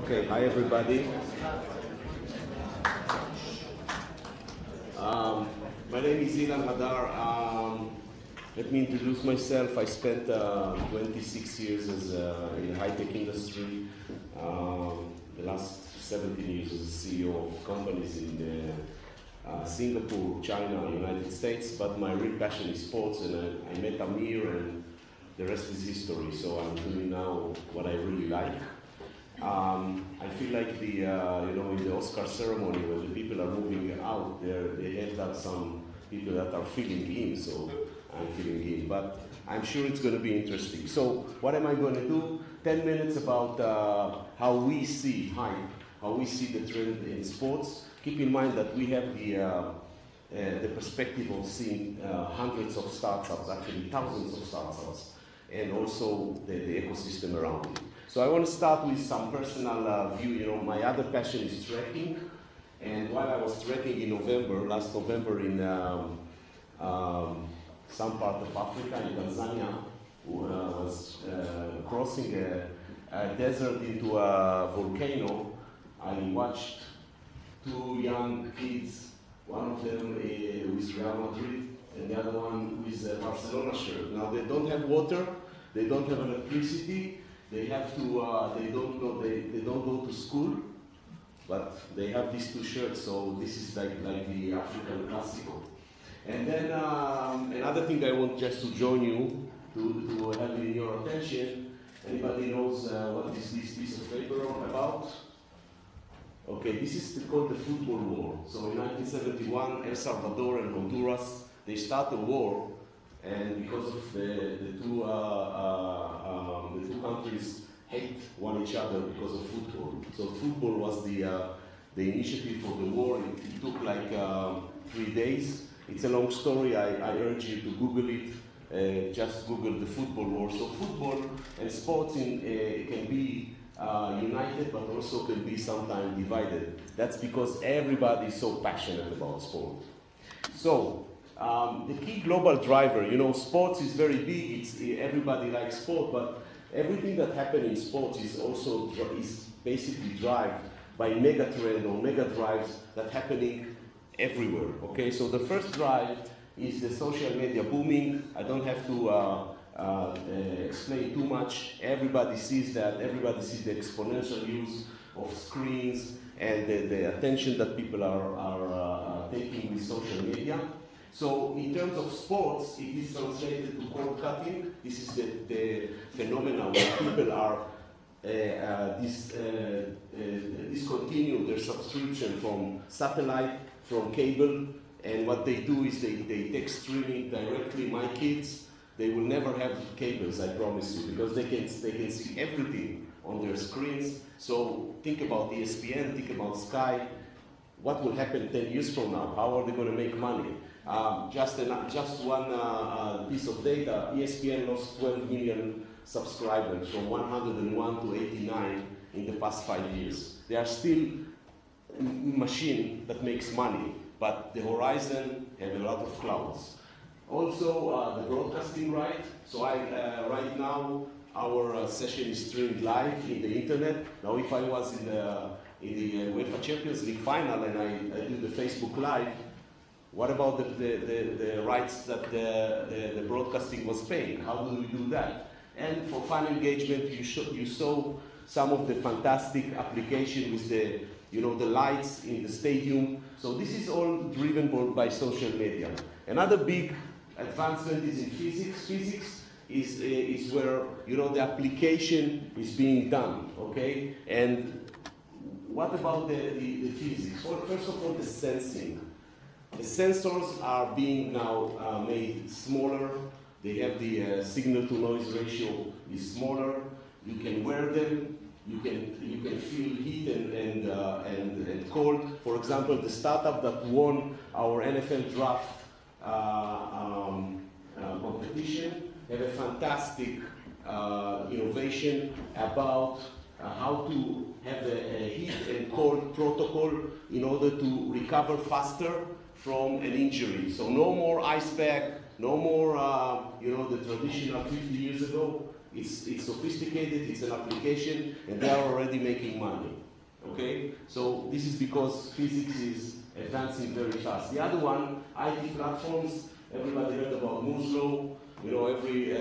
Okay, hi everybody. My name is Ilan Hadar. Let me introduce myself. I spent 26 years in the high-tech industry. The last 17 years as a CEO of companies in Singapore, China, United States. But my real passion is sports, and I met Amir, and the rest is history. So I'm doing now what I really like. I feel like in the Oscar ceremony when the people are moving out, they have that some people that are filling in, so I'm filling in. But I'm sure it's going to be interesting. So what am I going to do? 10 minutes about how we see hype, how we see the trend in sports. Keep in mind that we have the perspective of seeing hundreds of startups, actually thousands of startups, and also the ecosystem around it. So I want to start with some personal view. My other passion is trekking, and while I was trekking in last November in some part of Africa, in Tanzania, was crossing a desert into a volcano. I watched two young kids, one of them with Real Madrid, and the other one with Barcelona shirt. Now they don't have water, they don't have electricity. They have to. They don't go to school, but they have these two shirts. So this is like the African classical. And then another thing I want just to join you to have in your attention. Anybody knows what is this piece of paper about? Okay, this is called the Football War. So in 1971, El Salvador and Honduras, they start a war. And because of the two countries hate each other because of football. So football was the initiative for the war. It took like 3 days. It's a long story. I urge you to Google it. Just Google the Football War. So football and sports can be united, but also can be sometimes divided. That's because everybody is so passionate about sport. So. The key global driver, sports is very big. Everybody likes sport, but everything that happens in sports is basically driven by mega trend or mega drives that happening everywhere. Okay, so the first drive is the social media booming. I don't have to explain too much. Everybody sees that. Everybody sees the exponential use of screens and the attention that people are taking with social media. So in terms of sports, it is translated to cord cutting. This is the phenomenon where people are discontinue their subscription from satellite, from cable, and what they do is they take streaming directly. My kids, they will never have cables, I promise you, because they can see everything on their screens. So think about ESPN, think about Sky. What will happen 10 years from now? How are they going to make money? Just one piece of data, ESPN lost 12 million subscribers from 101 to 89 in the past 5 years. They are still a machine that makes money, but the horizon have a lot of clouds. Also, the broadcasting right. So right now, our session is streamed live in the internet. Now, if I was in the UEFA Champions League final and I do the Facebook Live, what about the rights that the broadcasting was paying? How do we do that? And for fan engagement, you saw some of the fantastic application with the lights in the stadium. So this is all driven by social media. Another big advancement is in physics. Physics is where the application is being done. Okay, and what about the physics? Well, first of all, the sensing. The sensors are being now made smaller. They have the signal-to-noise ratio is smaller. You can wear them. You can feel heat and cold. For example, the startup that won our NFL draft competition have a fantastic innovation about how to have a heat and cold protocol in order to recover faster from an injury. So no more ice pack, no more, the traditional 50 years ago, It's sophisticated, it's an application, and they are already making money. Okay? So this is because physics is advancing very fast. The other one, IT platforms, everybody heard about Moore's Law. You know, every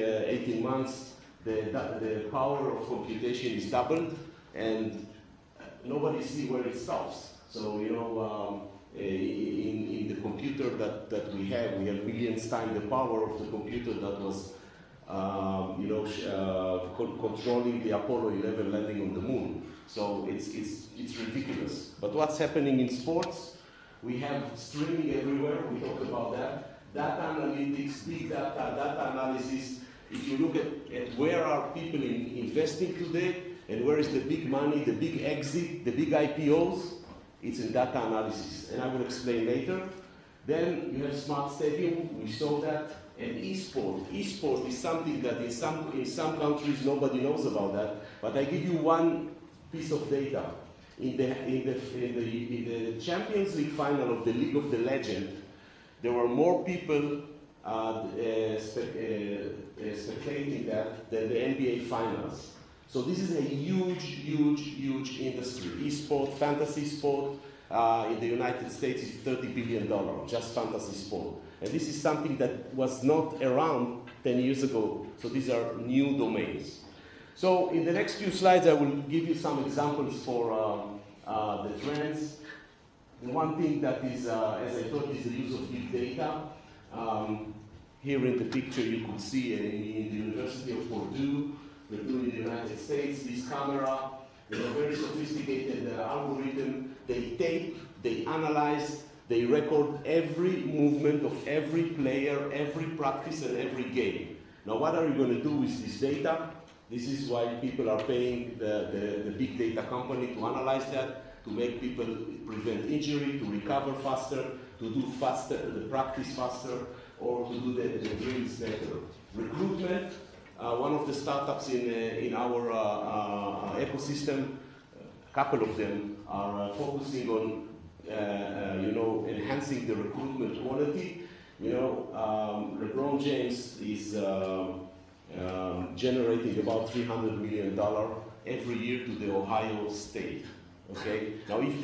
18 months, the power of computation is doubled, and nobody sees where it stops. So, you know, in the computer that we have millions times the power of the computer that was, you know, controlling the Apollo 11 landing on the moon. So it's ridiculous. But what's happening in sports? We have streaming everywhere. We talked about that. Data analytics, big data, data analysis. If you look at where are people investing today and where is the big money, the big exit, the big IPOs, it's in data analysis. And I will explain later. Then you have smart stadium, we saw that, and e-sport. E-sport is something that in some countries nobody knows about that, but I give you one piece of data. In the Champions League final of the League of the Legend, there were more people spectating that than the NBA finals. So this is a huge, huge, huge industry. E-sport, fantasy sport, in the United States is $30 billion, just fantasy sport. And this is something that was not around 10 years ago. So these are new domains. So in the next few slides, I will give you some examples for the trends. The one thing that is, as I thought, is the use of big data. Here in the picture, you could see in the University of Purdue in the United States, this camera, they have a very sophisticated algorithm. They tape, they analyze, they record every movement of every player, every practice, and every game. Now, what are you going to do with this data? This is why people are paying the big data company to analyze that, to make people prevent injury, to recover faster, to do faster, the practice faster, or to do the drills better. Recruitment, one of the startups in our ecosystem, a couple of them are focusing on you know, enhancing the recruitment quality. You know, LeBron James is generating about $300 million every year to the Ohio State. Okay. Now, if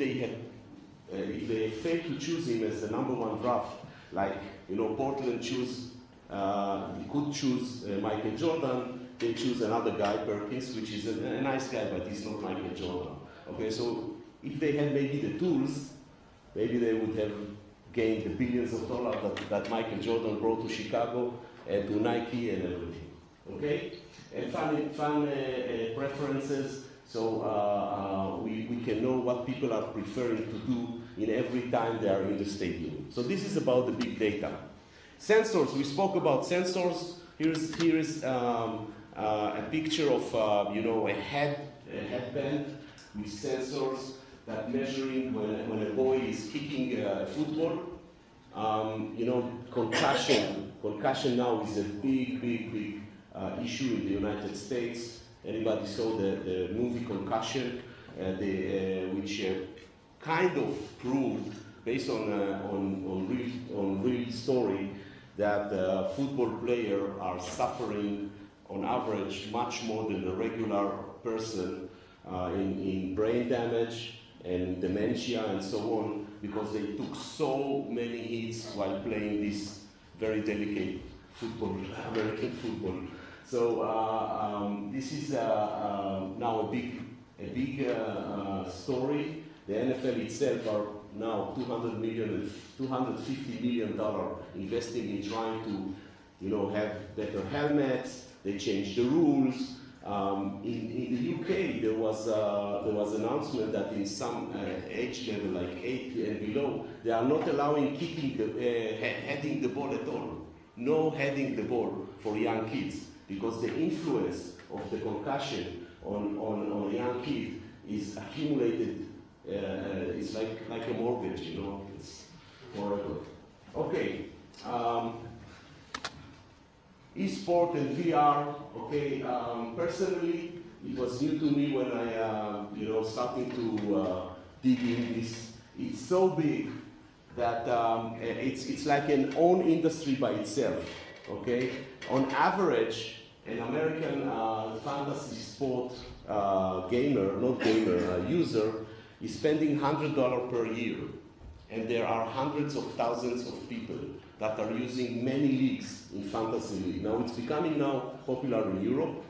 they fail to choose him as the #1 draft, like, you know, Portland could choose Michael Jordan, they choose another guy, Perkins, which is a nice guy, but he's not Michael Jordan. Okay, so if they had maybe the tools, maybe they would have gained the billions of dollars that Michael Jordan brought to Chicago and to Nike and everything. Okay, and fun preferences. So we can know what people are preferring to do in every time they are in the stadium. So this is about the big data. Sensors, we spoke about sensors. Here is a picture of you know, a headband with sensors that measuring when a boy is kicking a football. You know, concussion. Concussion now is a big issue in the United States. Anybody saw the movie Concussion, which kind of proved, based on real story, that football players are suffering on average much more than a regular person in brain damage and dementia and so on, because they took so many hits while playing this very delicate football, American football. So this is now a big story. The NFL itself are now $250 million investing in trying to, you know, have better helmets. They changed the rules. In the UK, there was an announcement that in some age level, like 8 and below, they are not allowing kicking heading the ball at all. No heading the ball for young kids, because the influence of the concussion on a young kid is accumulated. It's like a mortgage, you know. It's horrible. Okay. E-sport and VR. Okay. Personally, it was new to me when I, you know, starting to dig in this. It's so big that it's like an own industry by itself. Okay. On average, an American fantasy sport user is spending $100 per year. And there are hundreds of thousands of people that are using many leagues in fantasy league. Now it's becoming now popular in Europe,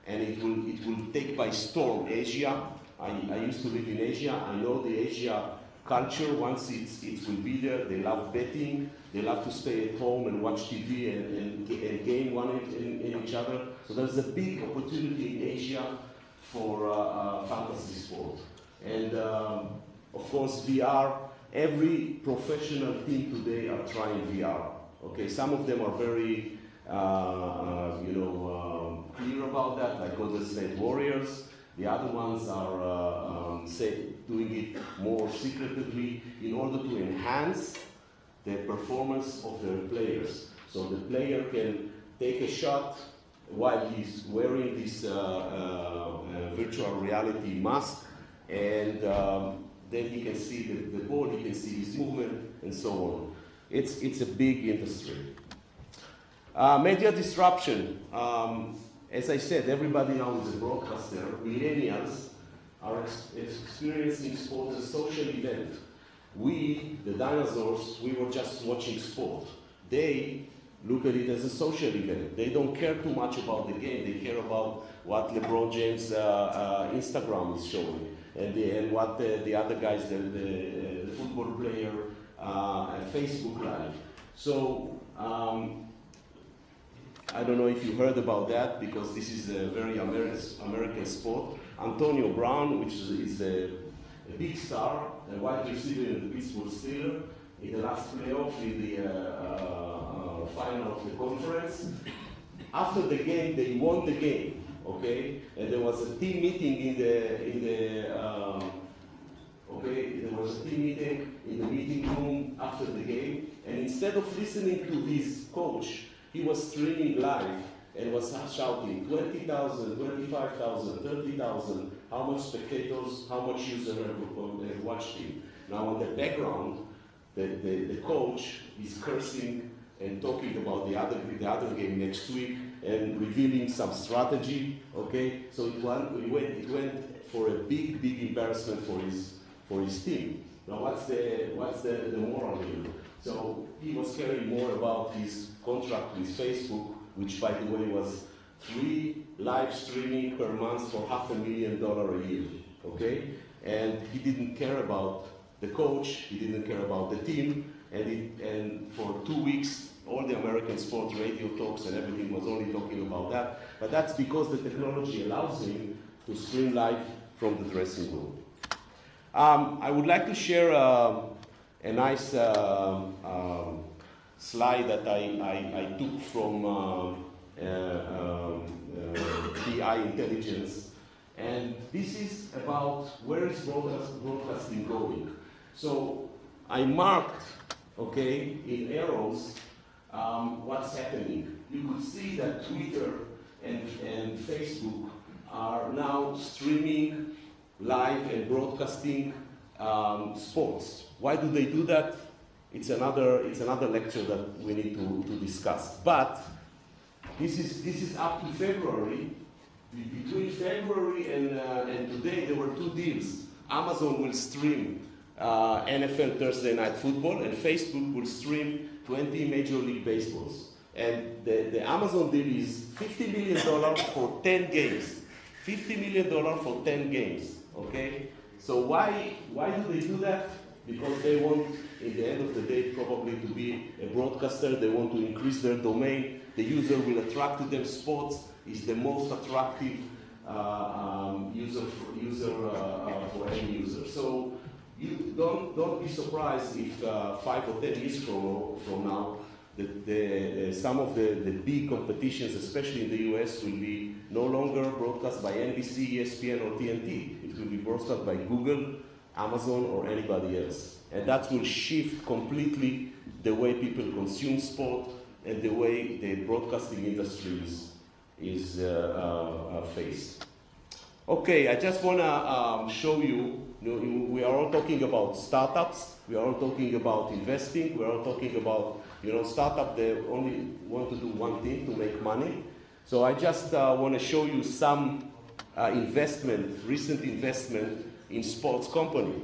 and it will take by storm Asia. I used to live in Asia. I know the Asia culture. Once it will be there, they love betting. They love to stay at home and watch TV and game one in each other. So there's a big opportunity in Asia for fantasy sport. And of course, VR. Every professional team today are trying VR. Okay, some of them are very, clear about that, like Golden State Warriors. The other ones are doing it more secretively in order to enhance the performance of their players. So the player can take a shot while he's wearing this virtual reality mask, and then he can see the ball, he can see his movement, and so on. It's a big industry. Media disruption. As I said, everybody now is a broadcaster. Millennials are experiencing sport as a social event. We, the dinosaurs, we were just watching sport. They look at it as a social event. They don't care too much about the game. They care about what LeBron James' Instagram is showing. And what the other guys, the football player, Facebook Live. So I don't know if you heard about that, because this is a very American sport. Antonio Brown, which is a big star, a wide receiver in the Pittsburgh Steelers, in the last playoff, in the final of the conference. After the game, they won the game. Okay, and there was a team meeting there was a team meeting in the meeting room after the game, and instead of listening to his coach, he was streaming live and was shouting 20,000, 25,000, 30,000, how much spectators, how much users have watched him. Now on the background, the coach is cursing and talking about the other game next week, and revealing some strategy. Okay, so it went for a big embarrassment for his team. Now what's the moral here? So he was caring more about his contract with Facebook, which by the way was 3 live streaming per month for $500,000 a year. Okay, and he didn't care about the coach, he didn't care about the team, and for 2 weeks. All the American sports radio talks and everything was only talking about that. But that's because the technology allows him to stream live from the dressing room. I would like to share a nice slide that I took from BI Intelligence. And this is about where is broadcasting going. So I marked, okay, in arrows, what's happening. You could see that Twitter and Facebook are now streaming live and broadcasting sports. Why do they do that? It's another lecture that we need to discuss. But this is up to February. Between February and today, there were 2 deals. Amazon will stream NFL Thursday Night Football, and Facebook will stream 20 Major League Baseballs. And the Amazon deal is $50 million for 10 games. $50 million for 10 games, okay? So why do they do that? Because they want, in the end of the day, probably to be a broadcaster. They want to increase their domain. The user will attract to them. Sports is the most attractive user for any user. So you don't be surprised if 5 or 10 years from now, some of the big competitions, especially in the US, will be no longer broadcast by NBC, ESPN, or TNT. It will be broadcast by Google, Amazon, or anybody else. And that will shift completely the way people consume sport and the way the broadcasting industry is faced. Okay, I just want to show you, we are all talking about startups, we are all talking about investing, we are all talking about, startup, they only want to do one thing, to make money. So I just want to show you some recent investment in sports company,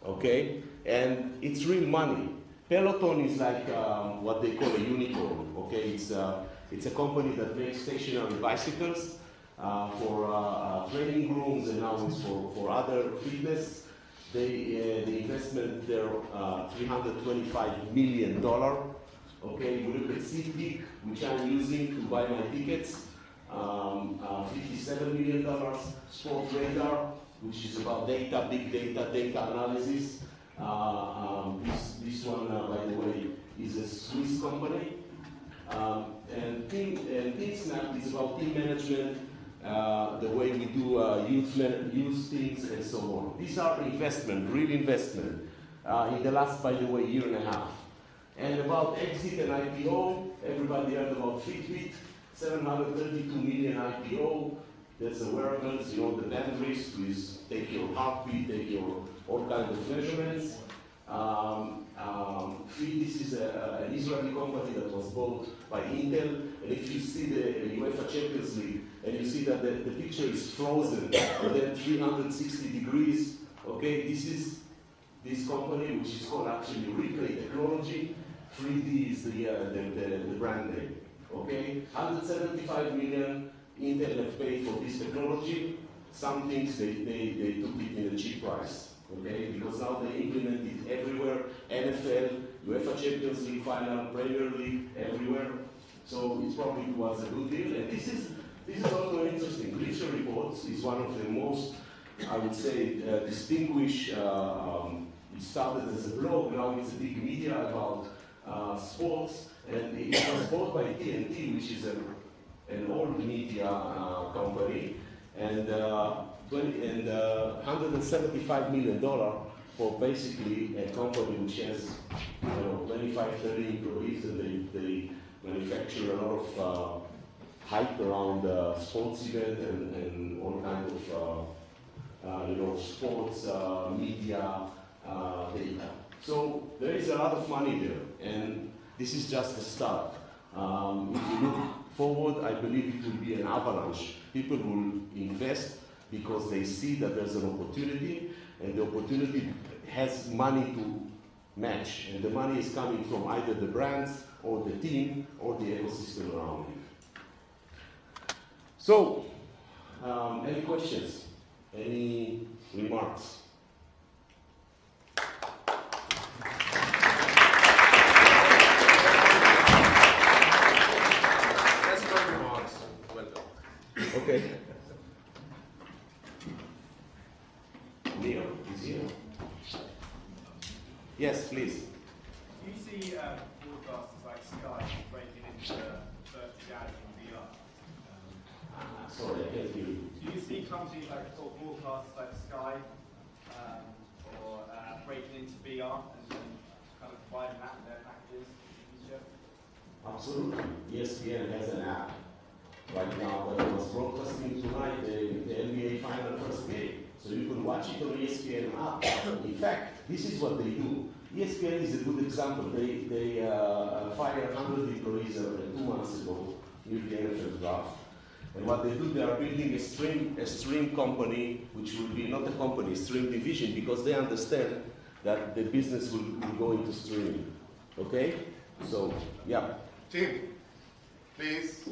okay? And it's real money. Peloton is like what they call a unicorn, okay? It's a company that makes stationary bicycles for training rooms, and now it's for other fitness. The investment there, $325 million. Okay, we look at SeatGeek, which I'm using to buy my tickets, $57 million. Sport Radar, which is about data, big data, data analysis. This one, by the way, is a Swiss company. And TeamSnap is about team management, the way we do youth teams and so on. These are investment, real investment, in the last, by the way, year and a half. And about exit and IPO, everybody heard about Fitbit, $732 million IPO. There's the wearables, you know, the band wrist, is take your heartbeat, take your all kinds of measurements. This is an Israeli company that was bought by Intel. And if you see the UEFA Champions League, and you see that the picture is frozen, and then 360 degrees, okay, this is this company, which is called actually Replay Technology. 3D is the brand name, okay? $175 million Intel have paid for this technology. Some things they took it in a cheap price, okay? Because now they implement it everywhere, NFL, UEFA Champions League final, Premier League, everywhere. So it probably was a good deal. And this is also interesting. Bleacher Reports is one of the most, I would say, distinguished. It started as a blog, now it's a big media about sports, and it was bought by TNT, which is an old media company, and $175 million for basically a company which has 25, 30 employees, and they manufacture a lot of hype around sports event and all kinds of sports media data. So there is a lot of money there, and this is just the start. If you look forward, I believe it will be an avalanche. People will invest because they see that there's an opportunity, and the opportunity has money to match, and the money is coming from either the brands or the team or the ecosystem around it. So, any questions? Any remarks? Okay. Leo is here. Yes, please. Do you see broadcasters like Sky breaking into virtual reality and VR? Sorry, I can't hear you. Do you see companies like broadcasters like Sky or breaking into VR and kind of providing that in their packages in the future? Absolutely. ESPN has an app right now that was broadcasting tonight the NBA final first game. So you can watch it on ESPN app. In fact, this is what they do. ESPN is a good example. They fired 100 employees 2 months ago with the NFL draft. And what they do, they are building a stream company, which will be not a company, stream division, because they understand that the business will go into streaming. Okay? So, yeah. Tim, please.